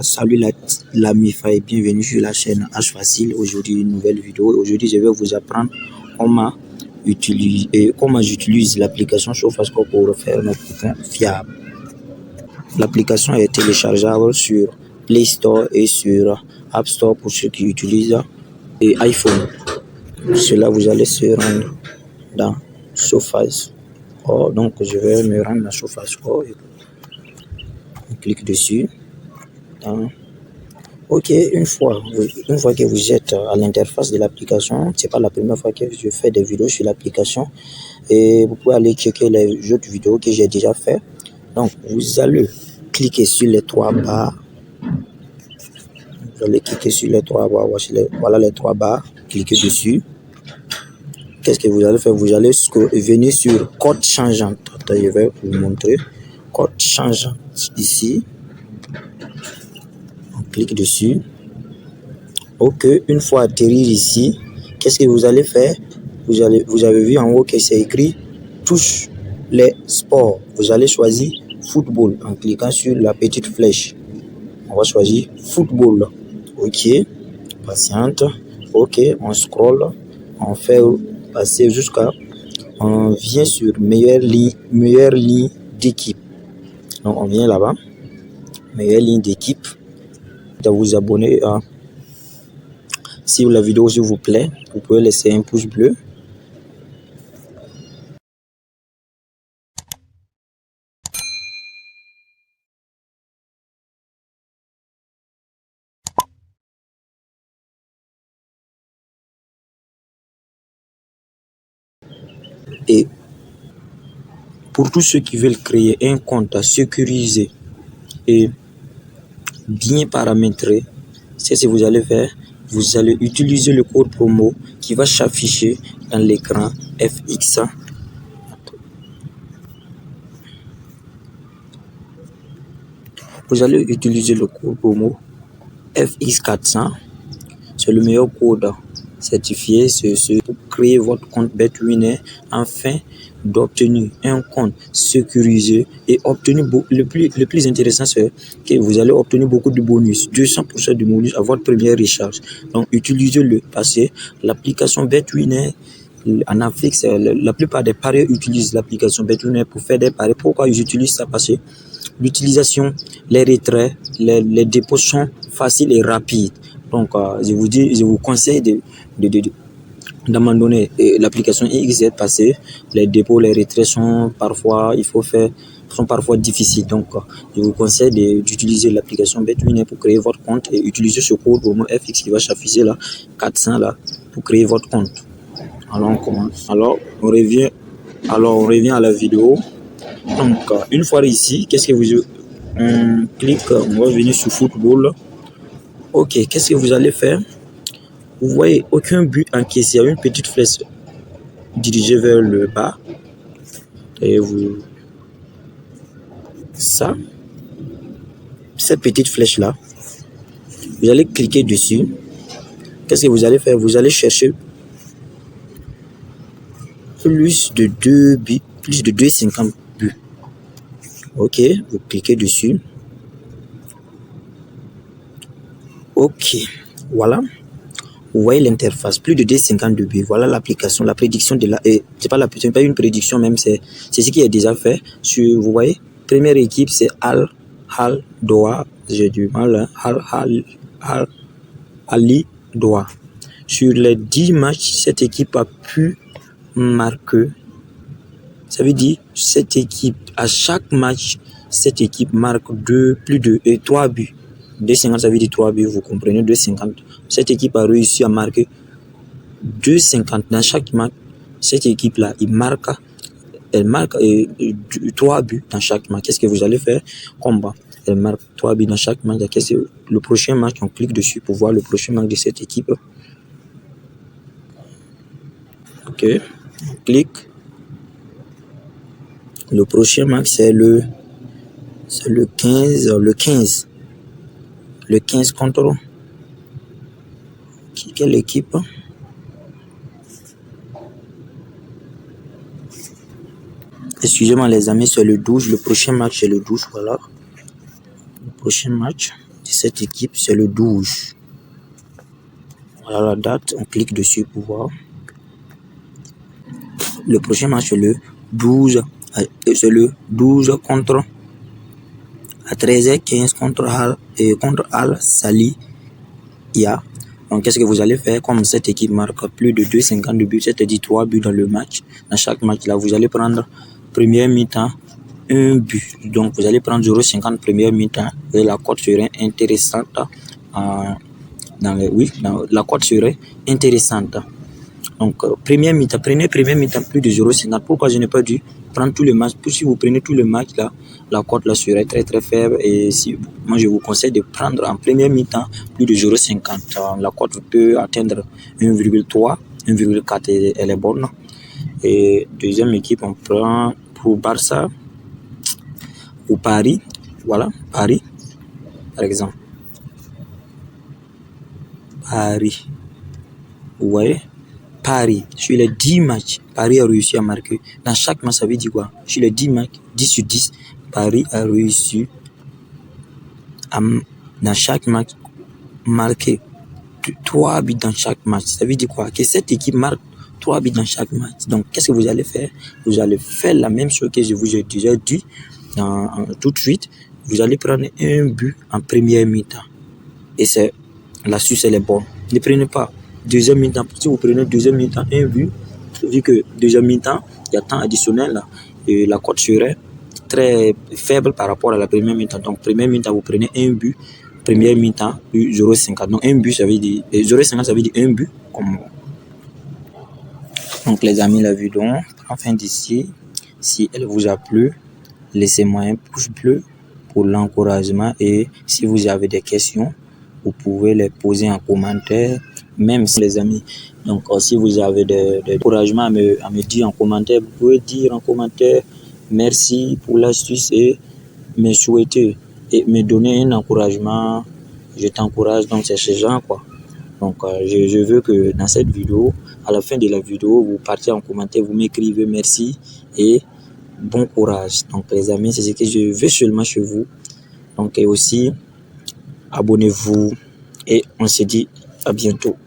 Salut la MIFA et bienvenue sur la chaîne H Facile. Aujourd'hui, une nouvelle vidéo. Aujourd'hui, je vais vous apprendre comment j'utilise l'application SofaScore pour faire notre bouton fiable. L'application est téléchargeable sur Play Store et sur App Store pour ceux qui utilisent iPhone. Pour cela, vous allez se rendre dans SofaScore. Donc, je vais me rendre dans SofaScore. On clique dessus. Ok, une fois que vous êtes à l'interface de l'application, c'est pas la première fois que je fais des vidéos sur l'application et vous pouvez aller checker les autres vidéos que j'ai déjà fait. Donc, vous allez cliquer sur les trois barres. Vous allez cliquer sur les trois barres. Voilà les trois barres. Cliquez dessus. Qu'est-ce que vous allez faire? Vous allez venir sur code changeante. Attends, je vais vous montrer. Code changeante ici. On clique dessus. Ok, une fois atterrir ici, qu'est-ce que vous allez faire? Vous avez vu en haut que c'est écrit touche les sports. Vous allez choisir football en cliquant sur la petite flèche. On va choisir football. Ok, patiente. Ok, on scrolle. On fait passer jusqu'à. On vient sur meilleure ligne d'équipe. Donc on vient là-bas. Meilleure ligne d'équipe. De vous abonner à. Si la vidéo vous plaît, vous pouvez laisser un pouce bleu. Et pour tous ceux qui veulent créer un compte sécurisé et bien paramétré, c'est ce que vous allez faire. Vous allez utiliser le code promo qui va s'afficher dans l'écran FX. Vous allez utiliser le code promo FX400. C'est le meilleur code certifié pour créer votre compte BetWinner afin d'obtenir un compte sécurisé et obtenir le plus intéressant, c'est que vous allez obtenir beaucoup de bonus, 200% de bonus à votre première recharge. Donc utilisez-le parce que l'application BetWinner en Afrique, la plupart des parieurs utilisent l'application BetWinner pour faire des paris. Pourquoi ils utilisent ça? Parce que l'utilisation, les retraits, les dépôts sont faciles et rapides. Donc, je vous conseille d'abandonner l'application XZ parce que les dépôts, les retraits sont parfois difficiles. Donc, je vous conseille d'utiliser l'application BetWinner pour créer votre compte et utiliser ce code promo FX qui va s'afficher là, 400 là, pour créer votre compte. Alors, on commence. Alors, on revient à la vidéo. Donc, une fois ici, qu'est-ce que on clique, on va venir sur football. Ok, qu'est-ce que vous allez faire? Vous voyez aucun but encaissé. Il y a une petite flèche dirigée vers le bas. Et cette petite flèche-là, vous allez cliquer dessus. Qu'est-ce que vous allez faire? Vous allez chercher plus de 2,50 buts. Ok, vous cliquez dessus. Ok, voilà. Vous voyez l'interface, plus de 2,50 de buts. Voilà l'application, la prédiction de la. C'est pas une prédiction même, c'est ce qui est déjà fait. Vous voyez, première équipe, c'est Al Doha. J'ai du mal, hein? Ali Doha. Sur les 10 matchs, cette équipe a pu marquer. Ça veut dire, à chaque match, cette équipe marque plus de 3 buts. 2,50, ça veut dire 3 buts, vous comprenez, 2,50. Cette équipe a réussi à marquer 2,50 dans chaque match. Cette équipe-là, elle marque 3 buts dans chaque match. Qu'est-ce que vous allez faire? Combat. Elle marque 3 buts dans chaque match. Le prochain match, on clique dessus pour voir le prochain match de cette équipe. Ok, on clique. Le prochain match, c'est le 15. Le 15 contre quelle équipe? Excusez-moi les amis, c'est le 12. Le prochain match, c'est le 12. Voilà. Le prochain match. de cette équipe, c'est le 12. Voilà la date, on clique dessus pour voir. Le prochain match, c'est le 12. C'est le 12 contre à 13h15 contre Al Saliya. Donc, qu'est-ce que vous allez faire? Comme cette équipe marque plus de 2,50 de buts, c'est-à-dire 3 buts dans le match. Dans chaque match, là, vous allez prendre première mi-temps, 1 but. Donc, vous allez prendre 0,50 première mi-temps et la cote serait intéressante. La cote serait intéressante. Donc, première mi-temps, prenez première mi-temps plus de 0,50. Pourquoi je n'ai pas dû prendre tous les matchs? Si vous prenez tous les matchs, là, la cote là serait très très faible. Et moi, je vous conseille de prendre en première mi-temps plus de 0,50. La cote peut atteindre 1,3, 1,4 elle est bonne. Et deuxième équipe, on prend pour Barça ou Paris. Voilà, Paris, par exemple. Paris. Vous voyez? Paris, sur les 10 matchs, Paris a réussi à marquer. Dans chaque match, ça veut dire quoi? Sur les 10 matchs, 10 sur 10, Paris a réussi à, dans chaque match, marquer 3 buts dans chaque match. Ça veut dire quoi? Que cette équipe marque 3 buts dans chaque match. Donc, qu'est-ce que vous allez faire? Vous allez faire la même chose que je vous ai déjà dit tout de suite. Vous allez prendre un but en première mi-temps. Et c'est l'astuce, elle est bonne. Ne prenez pas deuxième mi-temps. Si vous prenez deuxième mi-temps, un but, vu que deuxième mi-temps, il y a temps additionnel là, et la cote serait très faible par rapport à la première mi-temps. Donc, première mi-temps, vous prenez un but, première mi-temps, 0,50. Donc, un but, ça veut dire 0,50, ça veut dire un but. Donc, les amis, la vidéo prend fin d'ici. Si elle vous a plu, laissez-moi un pouce bleu pour l'encouragement. Et si vous avez des questions, vous pouvez les poser en commentaire, même si les amis. Donc, si vous avez des encouragements à me dire en commentaire, vous pouvez dire en commentaire merci pour l'astuce et me souhaiter et me donner un encouragement. Je t'encourage, donc c'est ce genre quoi. Donc, je veux que dans cette vidéo, à la fin de la vidéo, vous partiez en commentaire, vous m'écrivez merci et bon courage. Donc, les amis, c'est ce que je veux seulement chez vous. Donc, et aussi, abonnez-vous et on se dit à bientôt.